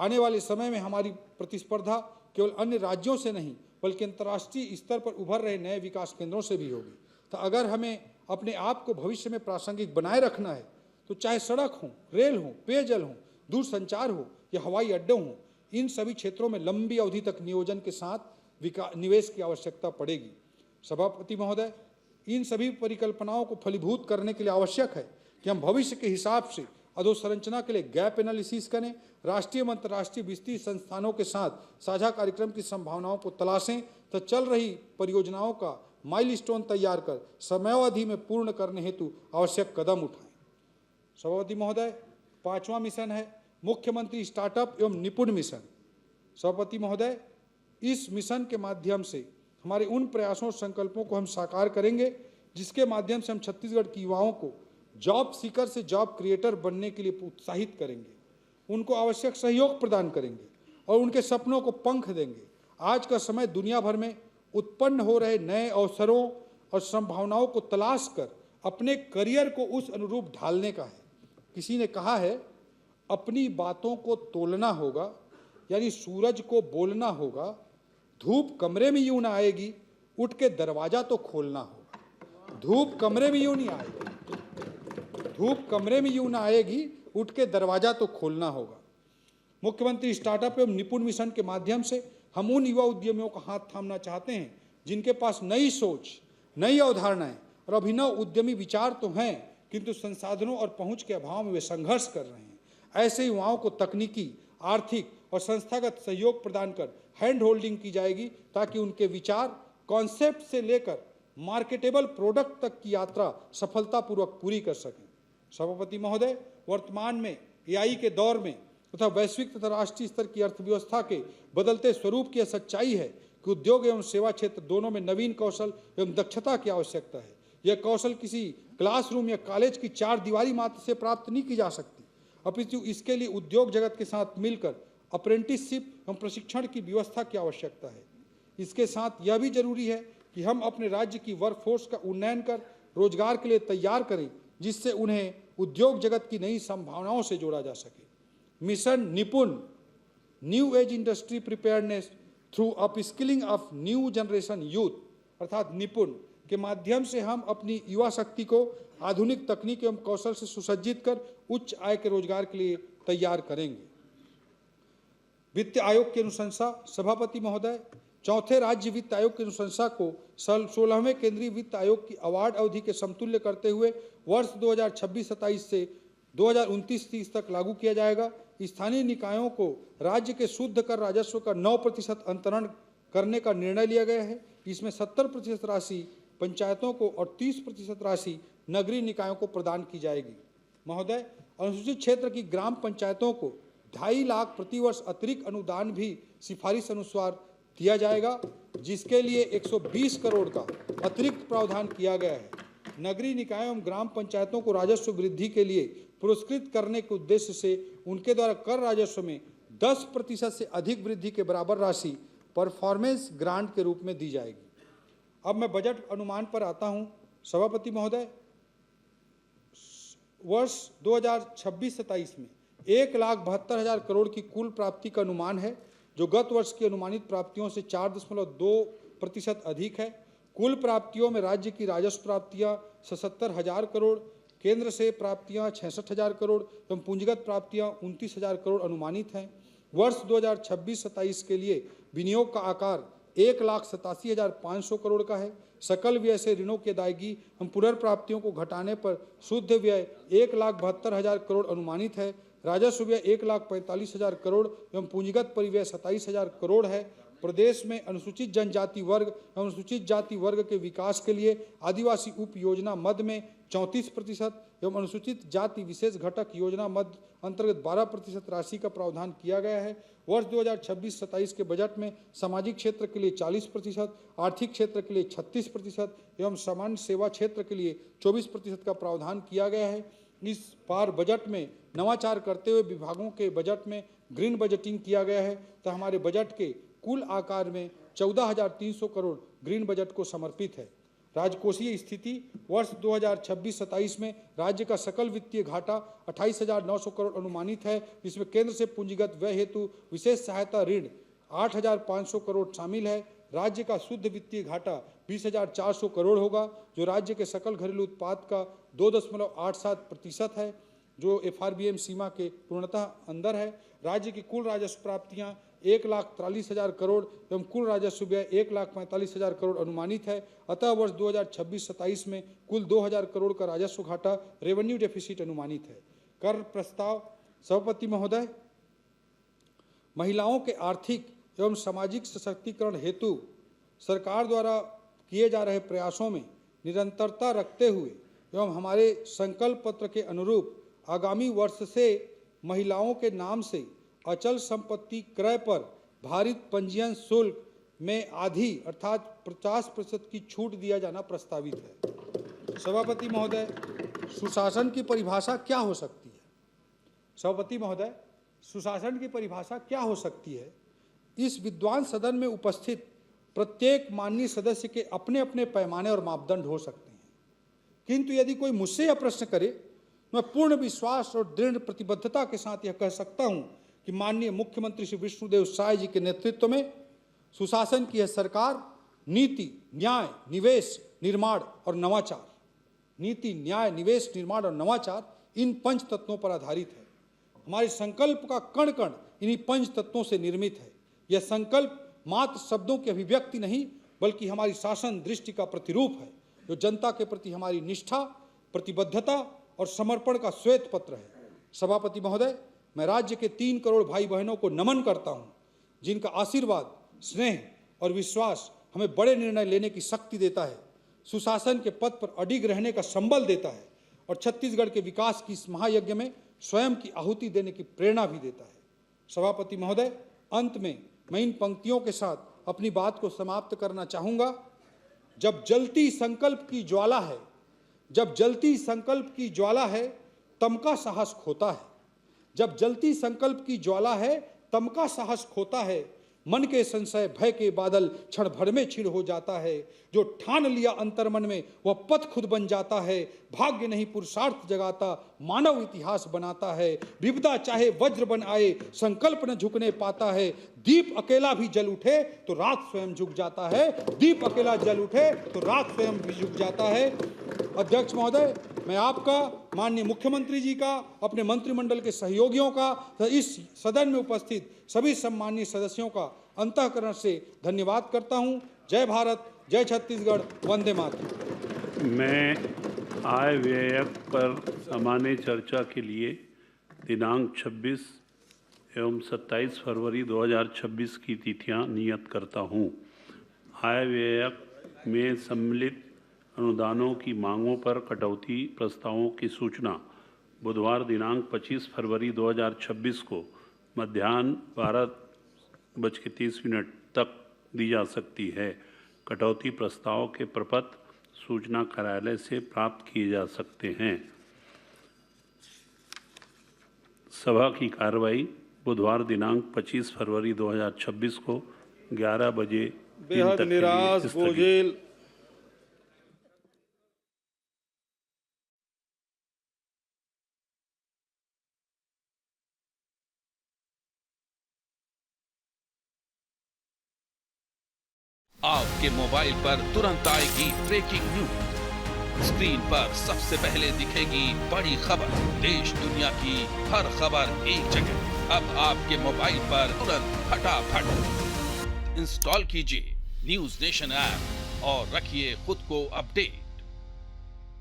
आने वाले समय में हमारी प्रतिस्पर्धा केवल अन्य राज्यों से नहीं बल्कि अंतर्राष्ट्रीय स्तर पर उभर रहे नए विकास केंद्रों से भी होगी। तो अगर हमें अपने आप को भविष्य में प्रासंगिक बनाए रखना है तो चाहे सड़क हो, रेल हो, पेयजल हो, दूरसंचार हो या हवाई अड्डे हों, इन सभी क्षेत्रों में लंबी अवधि तक नियोजन के साथ निवेश की आवश्यकता पड़ेगी। सभापति महोदय, इन सभी परिकल्पनाओं को फलीभूत करने के लिए आवश्यक है कि हम भविष्य के हिसाब से अधोसंरचना के लिए गैप एनालिसिस करें, राष्ट्रीय व अंतर्राष्ट्रीय वित्तीय संस्थानों के साथ साझा कार्यक्रम की संभावनाओं को तलाशें तो चल रही परियोजनाओं का माइलस्टोन तैयार कर समयावधि में पूर्ण करने हेतु आवश्यक कदम उठाएं। सभापति महोदय, 5वां मिशन है मुख्यमंत्री स्टार्टअप एवं निपुण मिशन। सभापति महोदय, इस मिशन के माध्यम से हमारे उन प्रयासों और संकल्पों को हम साकार करेंगे जिसके माध्यम से हम छत्तीसगढ़ के युवाओं को जॉब सीकर से जॉब क्रिएटर बनने के लिए उत्साहित करेंगे, उनको आवश्यक सहयोग प्रदान करेंगे और उनके सपनों को पंख देंगे। आज का समय दुनिया भर में उत्पन्न हो रहे नए अवसरों और संभावनाओं को तलाश कर अपने करियर को उस अनुरूप ढालने का है। किसी ने कहा है, अपनी बातों को तोलना होगा, यानी सूरज को बोलना होगा, धूप कमरे में यूं ना आएगी, उठ के दरवाजा तो खोलना होगा। धूप कमरे में यूं नहीं आएगी, धूप कमरे में यूं ना आएगी, उठ के दरवाजा तो खोलना होगा। मुख्यमंत्री स्टार्टअप एवं निपुण मिशन के माध्यम से हम उन युवा उद्यमियों का हाथ थामना चाहते हैं जिनके पास नई सोच, नई अवधारणाएं और अभिनव उद्यमी विचार तो हैं, किंतु संसाधनों और पहुंच के अभाव में वे संघर्ष कर रहे हैं। ऐसे युवाओं को तकनीकी, आर्थिक और संस्थागत सहयोग प्रदान कर हैंड होल्डिंग की जाएगी ताकि उनके विचार कॉन्सेप्ट से लेकर मार्केटेबल प्रोडक्ट तक की यात्रा सफलतापूर्वक पूरी कर सकें। सभापति महोदय, वर्तमान में एआई के दौर में तथा वैश्विक तथा राष्ट्रीय स्तर की अर्थव्यवस्था के बदलते स्वरूप की सच्चाई है कि उद्योग एवं सेवा क्षेत्र दोनों में नवीन कौशल एवं दक्षता की आवश्यकता है। यह कौशल किसी क्लासरूम या कॉलेज की 4 दीवारी मात्र से प्राप्त नहीं की जा सकती, अपितु इसके लिए उद्योग जगत के साथ मिलकर अप्रेंटिसशिप एवं प्रशिक्षण की व्यवस्था की आवश्यकता है। इसके साथ यह भी जरूरी है कि हम अपने राज्य की वर्कफोर्स का उन्नयन कर रोजगार के लिए तैयार करें, जिससे उन्हें उद्योग जगत की नई संभावनाओं से जोड़ा जा सके। मिशन निपुण, new age industry preparedness through upskilling of new generation youth, अर्थात निपुण के माध्यम से हम अपनी युवा शक्ति को आधुनिक तकनीक एवं कौशल से सुसज्जित कर उच्च आय के रोजगार के लिए तैयार करेंगे। वित्त आयोग की अनुशंसा। सभापति महोदय, चौथे राज्य वित्त आयोग की अनुशंसा को 16वें केंद्रीय वित्त आयोग की अवार्ड अवधि के समतुल्य करते हुए वर्ष 2026-27 से 2029-30 तक लागू किया जाएगा। स्थानीय निकायों को राज्य के शुद्ध कर राजस्व का 9% अंतरण करने का निर्णय लिया गया है। इसमें 70% राशि पंचायतों को और 30% राशि नगरीय निकायों को प्रदान की जाएगी। महोदय, अनुसूचित क्षेत्र की ग्राम पंचायतों को 2.5 लाख प्रतिवर्ष अतिरिक्त अनुदान भी सिफारिश अनुसार दिया जाएगा, जिसके लिए 120 करोड़ का अतिरिक्त प्रावधान किया गया है। नगरीय निकायों एवं ग्राम पंचायतों को राजस्व वृद्धि के लिए पुरस्कृत करने के उद्देश्य से उनके द्वारा कर राजस्व में 10% से अधिक वृद्धि के बराबर राशि परफॉर्मेंस ग्रांट के रूप में दी जाएगी। अब मैं बजट अनुमान पर आता हूं। सभापति महोदय, वर्ष 2026-27 में 1,72,000 करोड़ की कुल प्राप्ति का अनुमान है, जो गत वर्ष की अनुमानित प्राप्तियों से 4.2% अधिक है। कुल प्राप्तियों में राज्य की राजस्व प्राप्तियां 77,000 करोड़, केंद्र से प्राप्तियां 66,000 करोड़ एवं पूंजीगत प्राप्तियां 29,000 करोड़ अनुमानित हैं। वर्ष 2026-27 के लिए विनियोग का आकार 1,87,500 करोड़ का है। सकल व्यय से ऋणों की अदायगी एवं पुनर्प्राप्तियों को घटाने पर शुद्ध व्यय 1,72,000 करोड़ अनुमानित है। राजस्व व्यय 1,45,000 करोड़ एवं पूंजीगत परिव्यय 27,000 करोड़ है। प्रदेश में अनुसूचित जनजाति वर्ग एवं अनुसूचित जाति वर्ग के विकास के लिए आदिवासी उप योजना मद में 34% एवं अनुसूचित जाति विशेष घटक योजना मद अंतर्गत 12% राशि का प्रावधान किया गया है। वर्ष 2026-27 के बजट में सामाजिक क्षेत्र के लिए 40%, आर्थिक क्षेत्र के लिए 36% एवं सामान्य सेवा क्षेत्र के लिए 24% का प्रावधान किया गया है। इस बार बजट में नवाचार करते हुए विभागों के बजट में ग्रीन बजटिंग किया गया है, तो हमारे बजट के कुल आकार में 14,300 करोड़ ग्रीन बजट को समर्पित है। राजकोषीय स्थिति वर्ष 2026-27 में राज्य का सकल वित्तीय घाटा 28,900 करोड़ अनुमानित है, जिसमें केंद्र से पूंजीगत व्यय हेतु विशेष सहायता ऋण 8,500 करोड़ शामिल है। राज्य का शुद्ध वित्तीय घाटा 20,400 करोड़ होगा, जो राज्य के सकल घरेलू उत्पाद का 2.87% है, जो FRBM सीमा के पूर्णतः अंदर है। राज्य की कुल राजस्व प्राप्तियां 1,43,000 करोड़ एवं कुल राजस्व व्यय 1,45,000 करोड़ अनुमानित है। अतः वर्ष 2026-27 में कुल 2,000 करोड़ का राजस्व घाटा रेवेन्यू डेफिसिट अनुमानित है। कर प्रस्ताव सभापति महोदय, महिलाओं के आर्थिक एवं सामाजिक सशक्तिकरण हेतु सरकार द्वारा किए जा रहे प्रयासों में निरंतरता रखते हुए एवं हमारे संकल्प पत्र के अनुरूप आगामी वर्ष से महिलाओं के नाम से अचल संपत्ति क्रय पर भारित पंजीयन शुल्क में आधी अर्थात 50% की छूट दिया जाना प्रस्तावित है। सभापति महोदय, सुशासन की परिभाषा क्या हो सकती है? सभापति महोदय, सुशासन की परिभाषा क्या हो सकती है? इस विद्वान सदन में उपस्थित प्रत्येक माननीय सदस्य के अपने अपने पैमाने और मापदंड हो सकते हैं, किंतु यदि कोई मुझसे यह प्रश्न करे, मैं पूर्ण विश्वास और दृढ़ प्रतिबद्धता के साथ यह कह सकता हूं कि माननीय मुख्यमंत्री श्री विष्णुदेव साय जी के नेतृत्व में सुशासन की यह सरकार नीति, न्याय, निवेश, निर्माण और नवाचार, नीति, न्याय, निवेश, निर्माण और नवाचार, इन पंच तत्वों पर आधारित है। हमारे संकल्प का कण कण इन्हीं पंच तत्वों से निर्मित है। यह संकल्प मात्र शब्दों की अभिव्यक्ति नहीं, बल्कि हमारी शासन दृष्टि का प्रतिरूप है, जो जनता के प्रति हमारी निष्ठा, प्रतिबद्धता और समर्पण का श्वेत पत्र है। सभापति महोदय, मैं राज्य के 3 करोड़ भाई बहनों को नमन करता हूं, जिनका आशीर्वाद, स्नेह और विश्वास हमें बड़े निर्णय लेने की शक्ति देता है, सुशासन के पथ पर अडिग रहने का संबल देता है और छत्तीसगढ़ के विकास की इस महायज्ञ में स्वयं की आहुति देने की प्रेरणा भी देता है। सभापति महोदय, अंत में मैं इन पंक्तियों के साथ अपनी बात को समाप्त करना चाहूँगा। जब जलती संकल्प की ज्वाला है, जब जलती संकल्प की ज्वाला है, तम का साहस खोता है। जब जलती संकल्प की ज्वाला है, तम का साहस खोता है। मन के संशय भय के बादल क्षण भर में छिड़ हो जाता है। जो ठान लिया अंतर्मन में वह पथ खुद बन जाता है। भाग्य नहीं पुरुषार्थ जगाता, मानव इतिहास बनाता है। विपदा चाहे वज्र बन आए, संकल्प न झुकने पाता है। दीप अकेला भी जल उठे तो रात स्वयं झुक जाता है। दीप अकेला जल उठे तो रात स्वयं भी झुक जाता है। अध्यक्ष महोदय, मैं आपका, माननीय मुख्यमंत्री जी का, अपने मंत्रिमंडल के सहयोगियों का, इस सदन में उपस्थित सभी सम्मानीय सदस्यों का अंतःकरण से धन्यवाद करता हूं। जय भारत, जय छत्तीसगढ़, वंदे मातरम। मैं आय व्यय पर सामान्य चर्चा के लिए दिनांक 26 एवं 27 फरवरी 2026 की तिथियां नियत करता हूं। आय व्यय में सम्मिलित अनुदानों की मांगों पर कटौती प्रस्तावों की सूचना बुधवार दिनांक 25 फरवरी 2026 को मध्याह्न 12:30 तक दी जा सकती है। कटौती प्रस्ताव के प्रपत्र सूचना कार्यालय से प्राप्त किए जा सकते हैं। सभा की कार्रवाई बुधवार दिनांक 25 फरवरी 2026 को 11 बजे बेहद निराश बोझेल। आपके मोबाइल पर तुरंत आएगी ब्रेकिंग न्यूज। स्क्रीन पर सबसे पहले दिखेगी बड़ी खबर। देश दुनिया की हर खबर एक जगह। अब आपके मोबाइल पर तुरंत फटाफट इंस्टॉल कीजिए न्यूज नेशन ऐप और रखिए खुद को अपडेट।